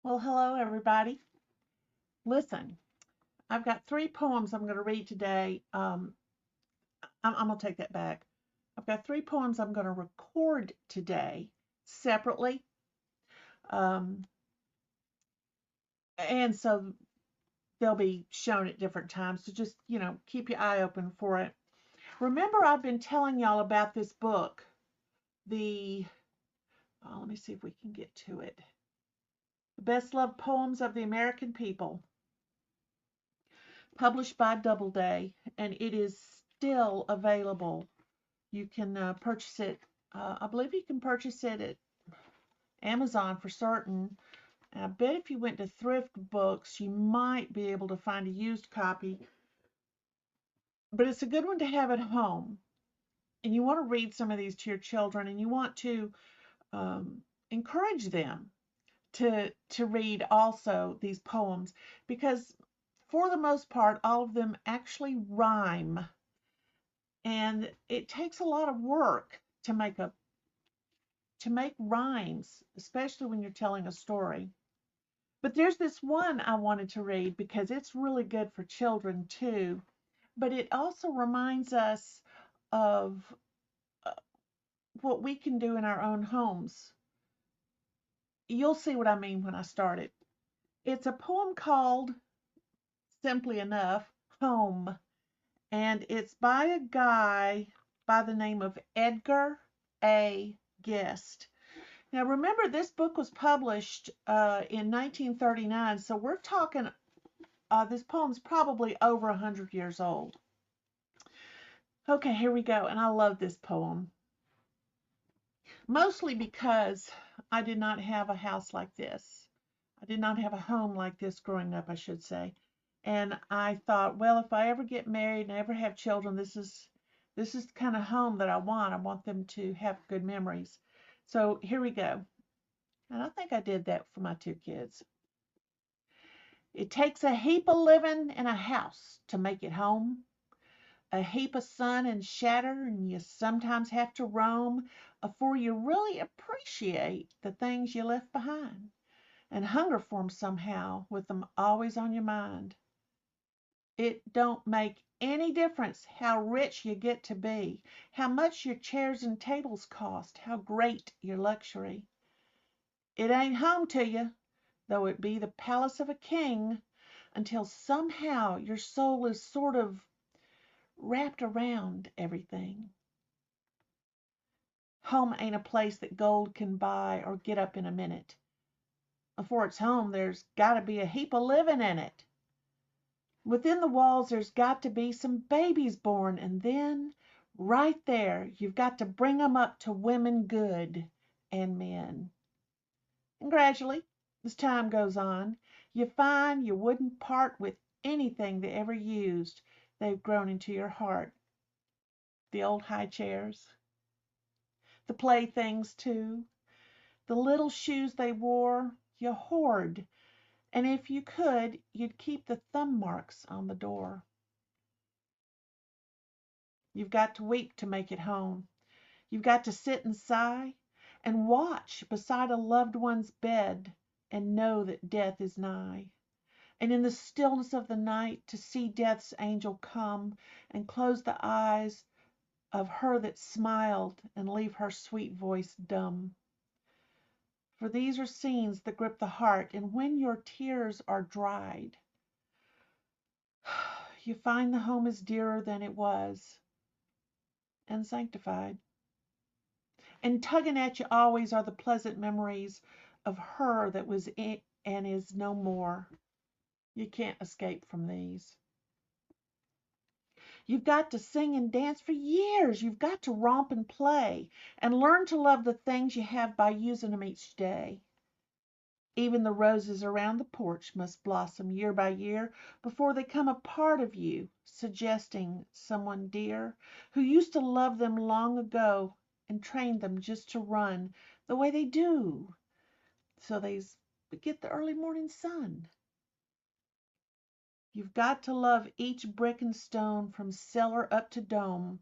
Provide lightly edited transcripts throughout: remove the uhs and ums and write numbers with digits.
Well, hello, everybody. Listen, I've got three poems I'm going to read today. I'm going to take that back. I've got three poems I'm going to record today separately. Um, and so they'll be shown at different times. So just, keep your eye open for it. Remember, I've been telling y'all about this book, let me see if we can get to it. The Best Loved Poems of the American People, published by Doubleday, and it is still available. You can purchase it. I believe you can purchase it at Amazon for certain. I bet if you went to thrift books, you might be able to find a used copy. But it's a good one to have at home. And you want to read some of these to your children, and you want to um, encourage them to read also these poems, because for the most part, all of them actually rhyme, and it takes a lot of work to make rhymes, especially when you're telling a story. But there's this one I wanted to read because it's really good for children too. But it also reminds us of uh, what we can do in our own homes. You'll see what I mean when I start it. It's a poem called, simply enough, Home. And it's by a guy by the name of Edgar A. Guest. Now, remember, this book was published in 1939, so we're talking, this poem's probably over 100 years old. Okay, here we go, and I love this poem, mostly because I did not have a house like this. I did not have a home like this growing up, I should say. And I thought, well, if I ever get married and I ever have children, this is the kind of home that I want. I want them to have good memories. So here we go. And I think I did that for my two kids. It takes a heap of living in a house to make it home, a heap of sun and shatter, and you sometimes have to roam afore you really appreciate the things you left behind, and hunger for 'em somehow, with 'em always on your mind. It don't make any difference how rich you get to be, how much your chairs and tables cost, how great your luxury. It ain't home to you, though it be the palace of a king, until somehow your soul is sort of wrapped around everything. Home ain't a place that gold can buy or get up in a minute. Afore it's home, there's got to be a heap of living in it. Within the walls, there's got to be some babies born, and then, right there, you've got to bring 'em up to women good and men. And gradually, as time goes on, you find you wouldn't part with anything they ever used. They've grown into your heart. The old high chairs, the playthings too, the little shoes they wore, you hoard, and if you could, you'd keep the thumb marks on the door. You've got to weep to make it home. You've got to sit and sigh and watch beside a loved one's bed and know that death is nigh. And in the stillness of the night to see death's angel come and close the eyes of her that smiled and leave her sweet voice dumb. For these are scenes that grip the heart, and when your tears are dried, you find the home is dearer than it was, and sanctified. And tugging at you always are the pleasant memories of her that was in and is no more. You can't escape from these. You've got to sing and dance for years. You've got to romp and play and learn to love the things you have by using them each day. Even the roses around the porch must blossom year by year before they come a part of you, suggesting someone dear who used to love them long ago and trained them just to run the way they do so they get the early morning sun. You've got to love each brick and stone from cellar up to dome,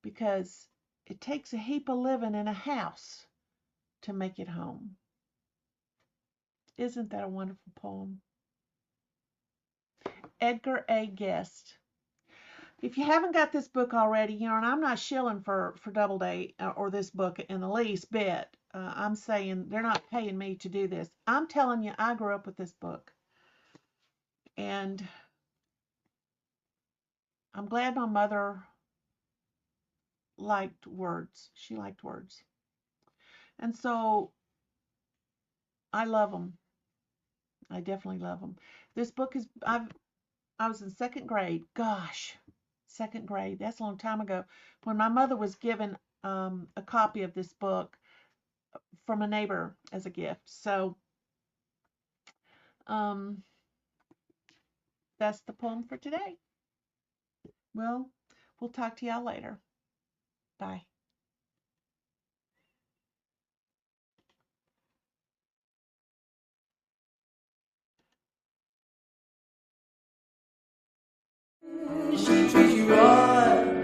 because it takes a heap of living in a house to make it home. Isn't that a wonderful poem? Edgar A. Guest. If you haven't got this book already, and I'm not shilling for Doubleday or this book in the least bit. I'm saying they're not paying me to do this. I'm telling you, I grew up with this book. And I'm glad my mother liked words. She liked words. And so I love them. I definitely love them. This book is, I was in second grade. Gosh, second grade. That's a long time ago. When my mother was given a copy of this book from a neighbor as a gift. So um, that's the poem for today. Well, we'll talk to y'all later. Bye. She treats you right.